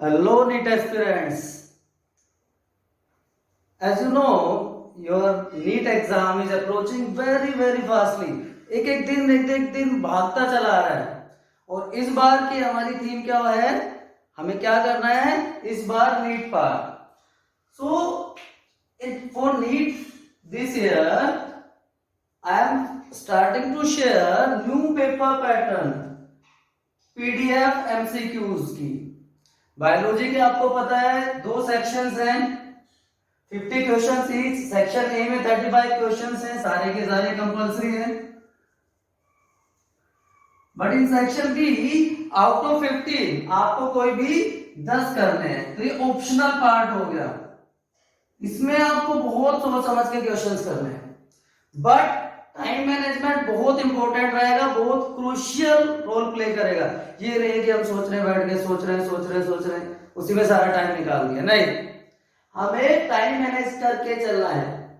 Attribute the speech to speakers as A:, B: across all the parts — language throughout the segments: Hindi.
A: Hello, NEET aspirants. As you know, your NEET exam is approaching very fastly. एक दिन भागता चला आ रहा है और इस बार की हमारी थीम क्या है, हमें क्या करना है इस बार नीट पार. So for NEET this year I am starting to share new paper pattern PDF MCQs की. बायोलॉजी के आपको पता है दो सेक्शंस हैं, 50 क्वेश्चंस ईच. सेक्शन ए में 35 क्वेश्चंस हैं, सारे के सारे कंपलसरी हैं. But in section be out of 15 आपको कोई भी 10 करने हैं, तो ये ऑप्शनल पार्ट हो गया. इसमें आपको बहुत सोच समझ के क्वेश्चंस करने हैं, बट टाइम मैनेजमेंट बहुत इंपॉर्टेंट रहेगा, बहुत क्रूशियल रोल प्ले करेगा. ये नहीं कि हम सोच रहे हैं बैठ के सोच रहे हैं उसी में सारा टाइम निकाल दिया, नहीं. हमें टाइम मैनेज करके चलना है.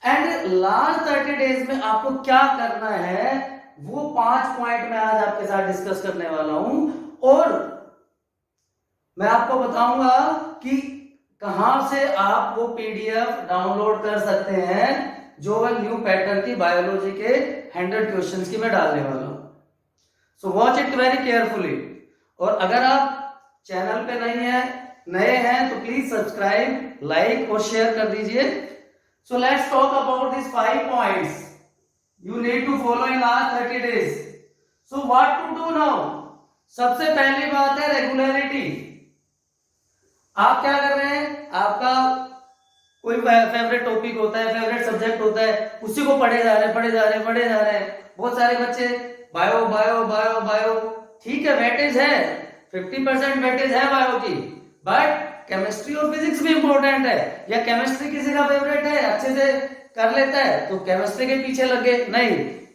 A: एंड लास्ट 30 डेज में आपको क्या करना है वो 5 पॉइंट मैं आज आपके साथ डिस्कस करने वाला हूं. और मैं आपको बताऊंगा कि कहां से आप वो पीडीएफ डाउनलोड कर सकते हैं जो न्यू पैटर्न की बायोलॉजी के 100 क्वेश्चंस की मैं डालने वाला हूं. So watch it very carefully. और अगर आप चैनल पे नए हैं तो प्लीज सब्सक्राइब, लाइक और शेयर कर दीजिए. So let's talk about this 5 points you need to follow in last 30 days. So what to do now? सबसे पहली बात है रेगुलरिटी. आप क्या कर रहे हैं, आपका कोई फेवरेट टॉपिक होता है, फेवरेट सब्जेक्ट होता है, उसी को पढ़े जा रहे हैं. बहुत सारे बच्चे बायो ठीक है, वेटेज है 50% वेटेज है बायो की, बट केमिस्ट्री और फिजिक्स भी इंपॉर्टेंट है. या केमिस्ट्री किसी का फेवरेट है, अच्छे से कर लेता है तो केमिस्ट्री के पीछे लगे नहीं.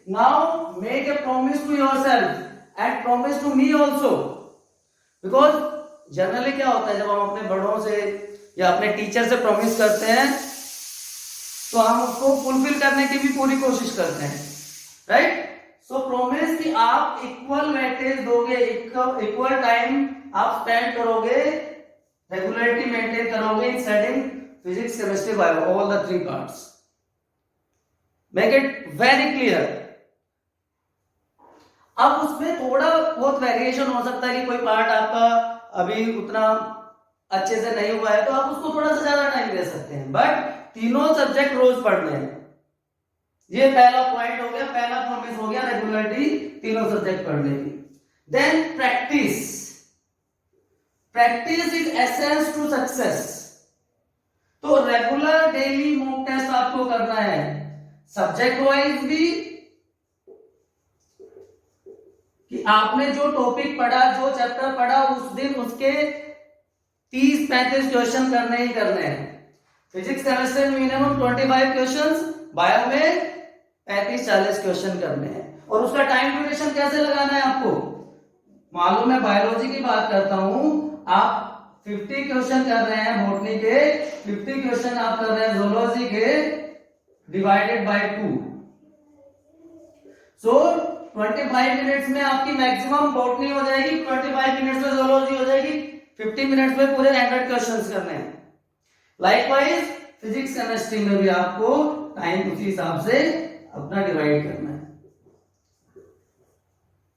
A: Now make a promise to yourself and promise to me also. Because generally क्या होता है, जब हम अपने बड़ों से या अपने टीचर से प्रॉमिस करते हैं तो हम उसको फुलफिल करने की भी पूरी कोशिश करते हैं, राइट. सो प्रॉमिस कि आप इक्वल वेटेज दोगे, इक्वल टाइम आप स्पेंड करोगे, रेगुलरिटी मेंटेन करोगे in studying physics, chemistry, bio, all the 3 parts. Make it very clear. अब उसमें थोड़ा बहुत वेरिएशन हो सकता है कि कोई पार्ट आपका अभी उतना अच्छे से नहीं हुआ है तो आप उसको थोड़ा सा ज्यादा टाइम दे सकते हैं, बट तीनों सब्जेक्ट रोज पढ़ने हैं. ये पहला पॉइंट हो गया, पहला प्रॉमिस हो गया रेगुलरिटी, तीनों सब्जेक्ट पढ़ने की. Then practice is essence to success. तो रेगुलर डेली मॉक टेस्ट आपको करना है, सब्जेक्ट वाइज भी, कि आपने जो टॉपिक पढ़ा, जो चैप्टर पढ़ा उस दिन उसके 30-35 क्वेश्चन करने ही करने हैं. फिजिक्स केमिस्ट्री में मिनिमम 25 क्वेश्चंस, बायो में 35-40 क्वेश्चन करने हैं. और उसका टाइम ड्यूरेशन कैसे लगाना है आपको मालूम है. बायोलॉजी की बात करता हूं, आप 50 क्वेश्चन कर रहे हैं बॉटनी के, 50 क्वेश्चन आप कर रहे हैं जूलॉजी के, डिवाइडेड बाय 2. सो 25 मिनट्स में आपकी मैक्सिमम बॉटनी हो जाएगी, 25 मिनट्स में जूलॉजी हो जाएगी, 50 मिनट्स में पूरे 100 क्वेश्चंस करने हैं. लाइकवाइज फिजिक्स केमिस्ट्री में भी आपको टाइम उसी हिसाब से अपना डिवाइड करना है.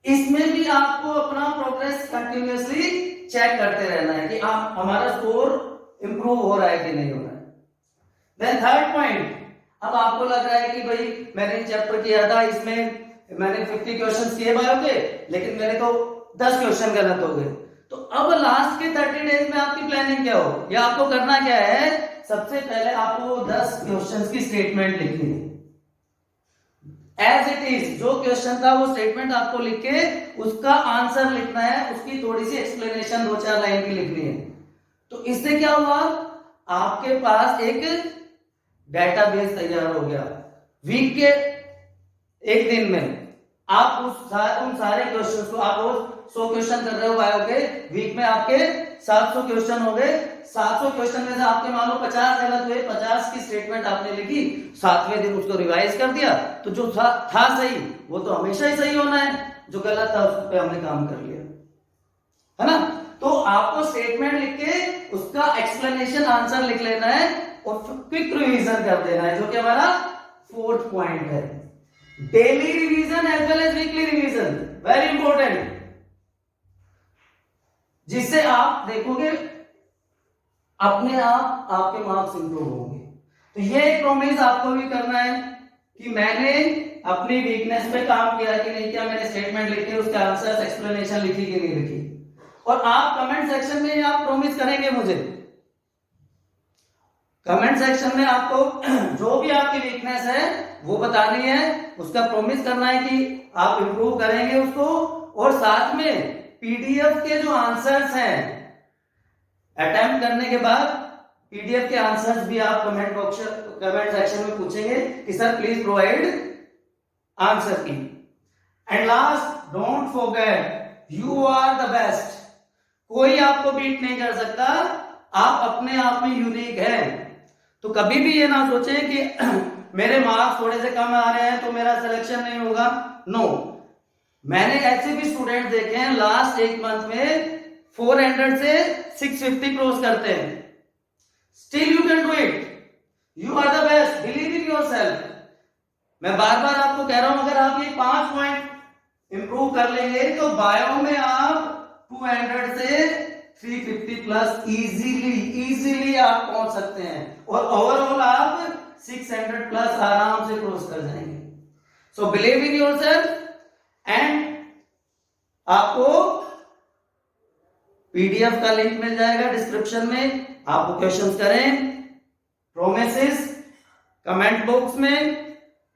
A: इसमें भी आपको अपना प्रोग्रेस कंटिन्यूअसली चेक करते रहना है कि आप हमारा स्कोर इंप्रूव हो रहा है कि नहीं हो रहा है. देन थर्ड पॉइंट, अब आपको लग रहा है कि भाई मैंने चैप्टर किया था, इसमें मैंने 50 क्वेश्चंस किए बायो के, लेकिन मेरे तो 10 क्वेश्चन गलत हो गए. तो अब लास्ट के 30 डेज में आपकी प्लानिंग क्या हो, या आपको करना क्या है, सबसे पहले आपको 10 क्वेश्चंस की स्टेटमेंट लिखनी है एज इट इज. जो क्वेश्चन था वो स्टेटमेंट आपको लिख के उसका आंसर लिखना है, उसकी थोड़ी सी एक्सप्लेनेशन 2-4 लाइन की लिखनी है. तो इससे क्या हुआ, आपके पास एक डेटाबेस तैयार हो गया. वीक के एक दिन में आप उन सारे क्वेश्चंस को, आप रोज 100 क्वेश्चन कर रहे हो बायो के, वीक में आपके 700 क्वेश्चन हो गए. 700 क्वेश्चन में से आपके मान लो 50 गलत हुए, 50 की स्टेटमेंट आपने लिखी, 7वें दिन उसको रिवाइज कर दिया, तो जो था सही वो तो हमेशा ही सही होना है, जो गलत था उस पर हमने काम कर लिया, है ना. तो आपको स्टेटमेंट लिख के उसका एक्सप्लेनेशन आंसर लिख लेना है और क्विक रिवीजन कर देना है, जो कि हमारा 4th पॉइंट है। Daily revision as well as weekly revision, very important, जिससे आप देखोगे अपने आप आपके मार्क्स इंप्रूव होंगे। तो ये एक प्रॉमिस आपको भी करना है कि मैंने अपनी वीकनेस पे काम किया कि नहीं किया, मैंने स्टेटमेंट लिखे, उसके आंसर्स एक्सप्लेनेशन लिखी कि नहीं लिखी। और आप कमेंट सेक्शन में आप प्रॉमिस करेंगे मुझे, कमेंट सेक्शन में आपको जो भी आपकी वीकनेस है वो बतानी है, उसका प्रॉमिस करना है कि आप इंप्रूव करेंगे उसको। और साथ में पीडीएफ के जो आंसर्स हैं अटेम्प्ट करने के बाद पीडीएफ के आंसर्स भी आप कमेंट सेक्शन में पूछेंगे कि sir please provide answer key. And last, don't forget you are the best. कोई आपको बीट नहीं कर सकता, आप अपने आप में यूनिक हैं। तो कभी भी ये ना सोचें कि मेरे मार्क्स थोड़े से कम आ रहे हैं तो मेरा सिलेक्शन नहीं होगा। नो, मैंने ऐसे भी स्टूडेंट देखे हैं लास्ट एक मंथ में 400 से 650 क्रॉस करते हैं। Still you can do it, you are the best, believe in yourself. मैं बार बार आपको कह रहा हूं, अगर आप ये 5 पॉइंट इंप्रूव कर लेंगे तो बायो में आप 200 से 350 प्लस इजीली आप पहुंच सकते हैं और ओवरऑल आप 600 प्लस आराम से क्रॉस कर जाएंगे। So believe in yourself. And आपको पीडीएफ का लिंक मिल जाएगा डिस्क्रिप्शन में, आप क्वेश्चंस करें, प्रोमिसेस कमेंट बॉक्स में,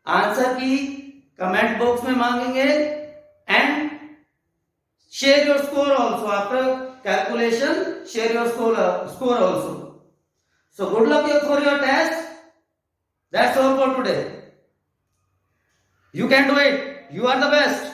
A: आंसर की कमेंट बॉक्स में मांगेंगे, and share your score also after calculation, share your score also. So good luck for your test. That's all for today. You can do it. You are the best.